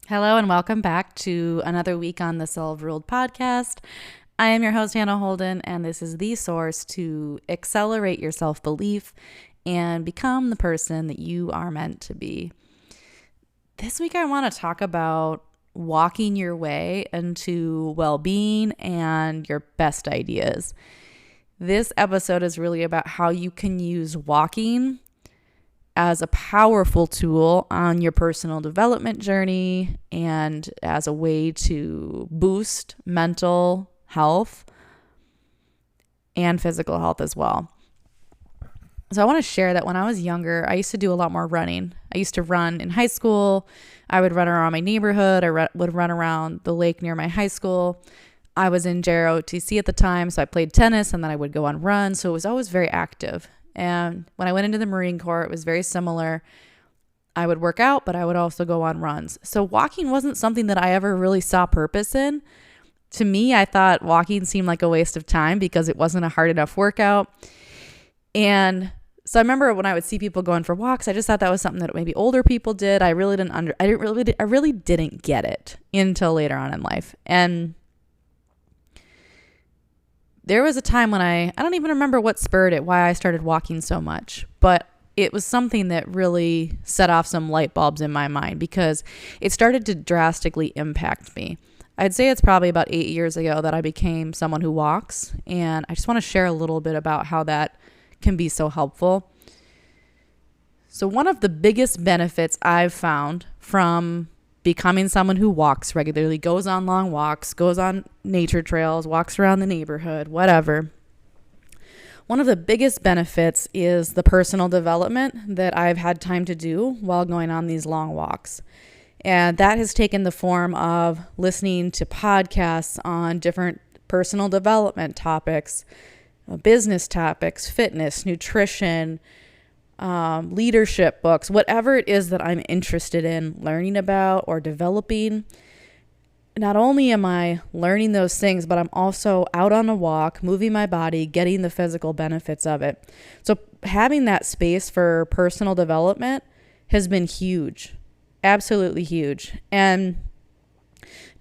Hello and welcome back to another week on the Self Ruled podcast. I am your host, Hannah Holden, and this is the source to accelerate your self-belief and become the person that you are meant to be. This week I want to talk about walking your way into well-being and your best ideas. This episode is really about how you can use walking as a powerful tool on your personal development journey and as a way to boost mental health and physical health as well. So I want to share that when I was younger, I used to do a lot more running. I used to run in high school. I would run around my neighborhood. I would run around the lake near my high school. I was in JROTC at the time, so I played tennis and then I would go on runs. So it was always very active. And when I went into the Marine Corps, it was very similar. I would work out, but I would also go on runs. So walking wasn't something that I ever really saw purpose in. To me, I thought walking seemed like a waste of time because it wasn't a hard enough workout. And so I remember when I would see people going for walks, I just thought that was something that maybe older people did. I really didn't get it until later on in life. And there was a time when I don't even remember what spurred it, why I started walking so much, but it was something that really set off some light bulbs in my mind because it started to drastically impact me. I'd say it's probably about 8 years ago that I became someone who walks, and I just want to share a little bit about how that can be so helpful. So one of the biggest benefits I've found from becoming someone who walks regularly, goes on long walks, goes on nature trails, walks around the neighborhood, whatever. One of the biggest benefits is the personal development that I've had time to do while going on these long walks. And that has taken the form of listening to podcasts on different personal development topics, business topics, fitness, nutrition, leadership books, whatever it is that I'm interested in learning about or developing. Not only am I learning those things, but I'm also out on a walk, moving my body, getting the physical benefits of it. So having that space for personal development has been huge, absolutely huge. And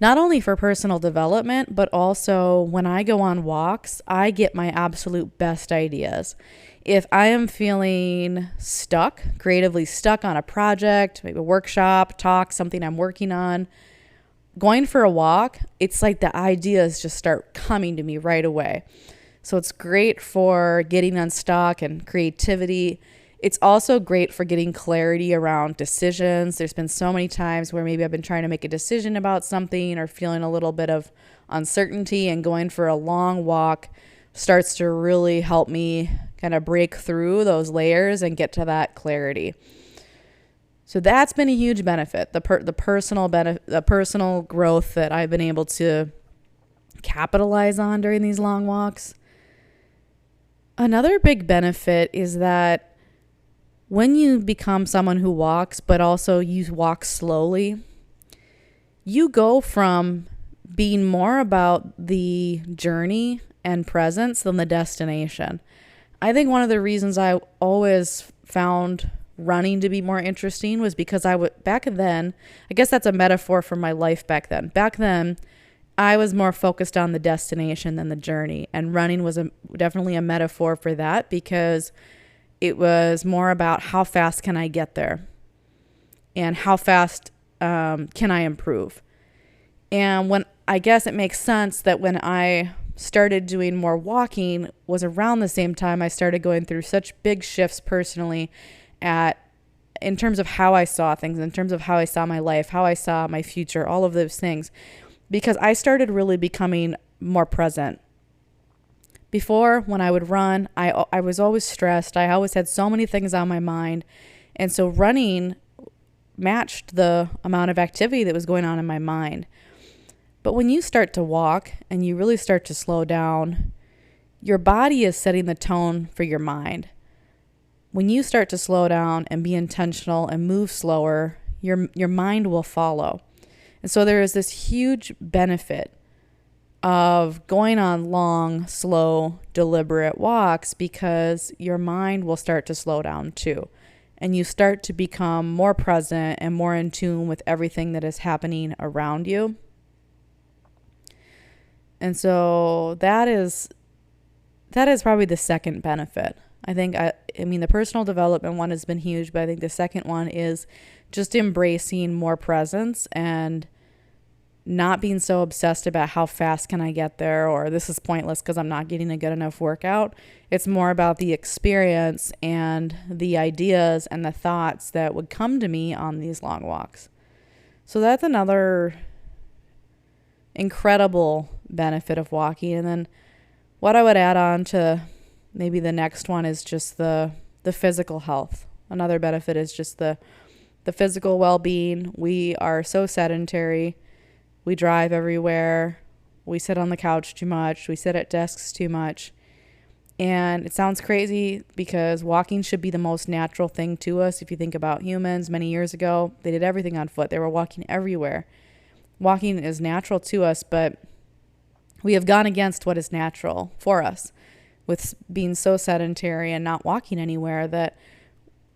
not only for personal development, but also when I go on walks, I get my absolute best ideas. If I am feeling stuck, creatively stuck on a project, maybe a workshop, talk, something I'm working on, going for a walk, it's like the ideas just start coming to me right away. So it's great for getting unstuck and creativity. It's also great for getting clarity around decisions. There's been so many times where maybe I've been trying to make a decision about something or feeling a little bit of uncertainty, and going for a long walk starts to really help me kind of break through those layers and get to that clarity. So that's been a huge benefit, the personal growth that I've been able to capitalize on during these long walks. Another big benefit is that when you become someone who walks, but also you walk slowly, you go from being more about the journey and presence than the destination. I think one of the reasons I always found running to be more interesting was because back then, I guess that's a metaphor for my life back then. Back then, I was more focused on the destination than the journey, and running was definitely a metaphor for that because it was more about how fast can I get there and how fast can I improve. And when I guess it makes sense that when I started doing more walking was around the same time I started going through such big shifts personally in terms of how I saw things, in terms of how I saw my life, how I saw my future, all of those things, because I started really becoming more present. Before, when I would run, I was always stressed. I always had so many things on my mind. And so running matched the amount of activity that was going on in my mind. But when you start to walk and you really start to slow down, your body is setting the tone for your mind. When you start to slow down and be intentional and move slower, your mind will follow. And so there is this huge benefit of going on long, slow, deliberate walks because your mind will start to slow down too. and you start to become more present and more in tune with everything that is happening around you. And so that is probably the second benefit. I mean, the personal development one has been huge, but I think the second one is just embracing more presence and not being so obsessed about how fast can I get there, or this is pointless because I'm not getting a good enough workout. It's more about the experience and the ideas and the thoughts that would come to me on these long walks. So that's another incredible benefit of walking. And then what I would add on to maybe the next one is just the physical health. Another benefit is just the physical well-being. We are so sedentary. We drive everywhere. We sit on the couch too much. We sit at desks too much. And it sounds crazy because walking should be the most natural thing to us. If you think about humans, many years ago, they did everything on foot. They were walking everywhere. Walking is natural to us, but we have gone against what is natural for us with being so sedentary and not walking anywhere, that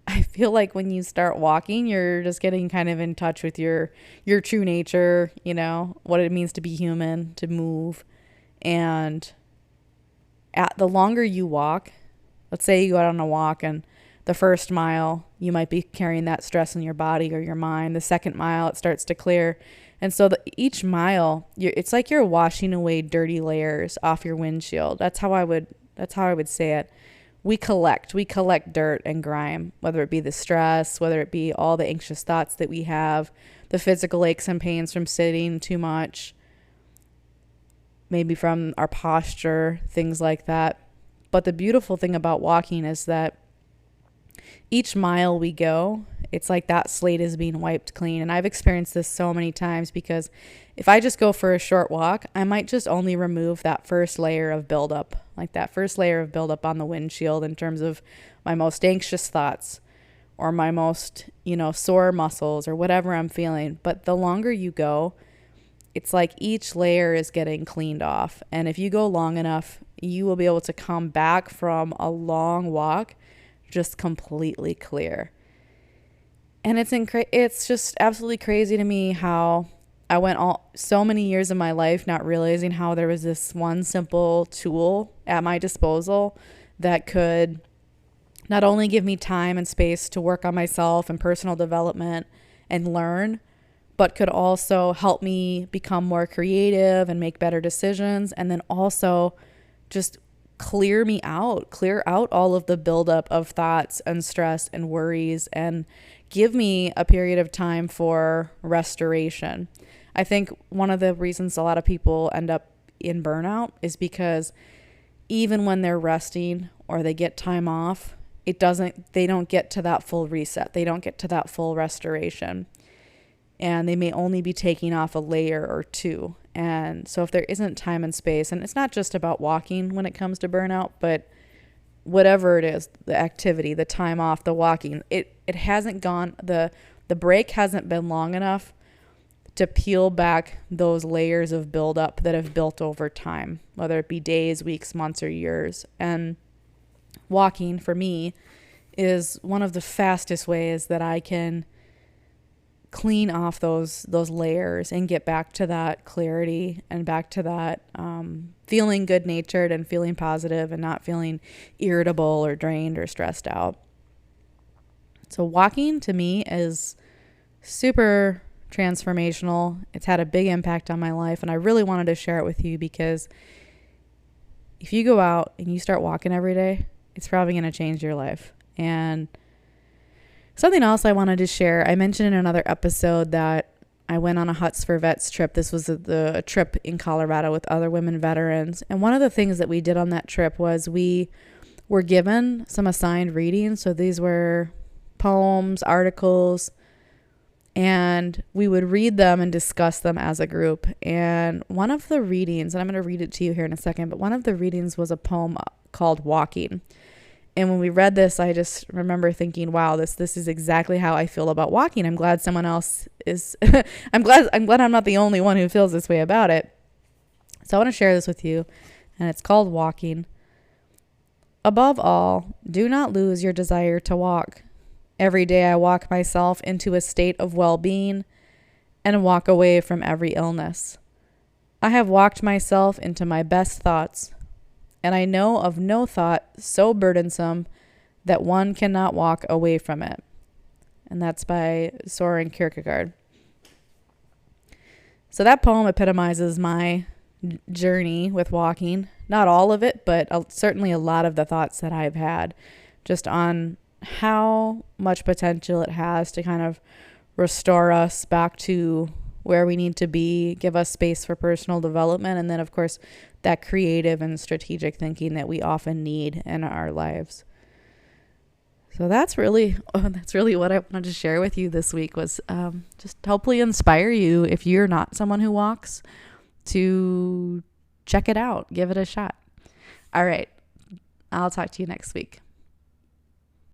I feel like when you start walking, you're just getting kind of in touch with your true nature, what it means to be human, to move. And at the longer you walk, let's say you go out on a walk and the first mile, you might be carrying that stress in your body or your mind. The second mile, it starts to clear. And so each mile, it's like you're washing away dirty layers off your windshield. That's how I would say it. We collect dirt and grime, whether it be the stress, whether it be all the anxious thoughts that we have, the physical aches and pains from sitting too much, maybe from our posture, things like that. But the beautiful thing about walking is that each mile we go, it's like that slate is being wiped clean. And I've experienced this so many times, because if I just go for a short walk, I might just only remove that first layer of buildup, like that first layer of buildup on the windshield in terms of my most anxious thoughts or my most, sore muscles or whatever I'm feeling. But the longer you go, it's like each layer is getting cleaned off. And if you go long enough, you will be able to come back from a long walk just completely clear. And it's just absolutely crazy to me how I went so many years of my life not realizing how there was this one simple tool at my disposal that could not only give me time and space to work on myself and personal development and learn, but could also help me become more creative and make better decisions. And then also just clear out all of the buildup of thoughts and stress and worries, and give me a period of time for restoration. I think one of the reasons a lot of people end up in burnout is because even when they're resting or they get time off, they don't get to that full reset. They don't get to that full restoration. And they may only be taking off a layer or two. And so if there isn't time and space, and it's not just about walking when it comes to burnout, but whatever it is, the activity, the time off, the walking, it hasn't gone, the break hasn't been long enough to peel back those layers of buildup that have built over time, whether it be days, weeks, months, or years. And walking for me is one of the fastest ways that I can clean off those layers and get back to that clarity and back to that feeling good-natured and feeling positive and not feeling irritable or drained or stressed out. So walking to me is super transformational. It's had a big impact on my life, and I really wanted to share it with you, because if you go out and you start walking every day, it's probably going to change your life. And something else I wanted to share, I mentioned in another episode that I went on a Huts for Vets trip. This was a trip in Colorado with other women veterans. And one of the things that we did on that trip was we were given some assigned readings. So these were poems, articles, and we would read them and discuss them as a group. And one of the readings, and I'm going to read it to you here in a second, but one of the readings was a poem called Walking. And when we read this, I just remember thinking, wow, this is exactly how I feel about walking. I'm glad someone else is, I'm glad I'm not the only one who feels this way about it. So I want to share this with you, and it's called Walking. Above all, do not lose your desire to walk. Every day I walk myself into a state of well-being and walk away from every illness. I have walked myself into my best thoughts, and I know of no thought so burdensome that one cannot walk away from it. And that's by Soren Kierkegaard. So that poem epitomizes my journey with walking. Not all of it, but certainly a lot of the thoughts that I've had just on how much potential it has to kind of restore us back to where we need to be, give us space for personal development, and then, of course, that creative and strategic thinking that we often need in our lives. So that's really what I wanted to share with you this week, was just hopefully inspire you, if you're not someone who walks, to check it out, give it a shot. All right, I'll talk to you next week.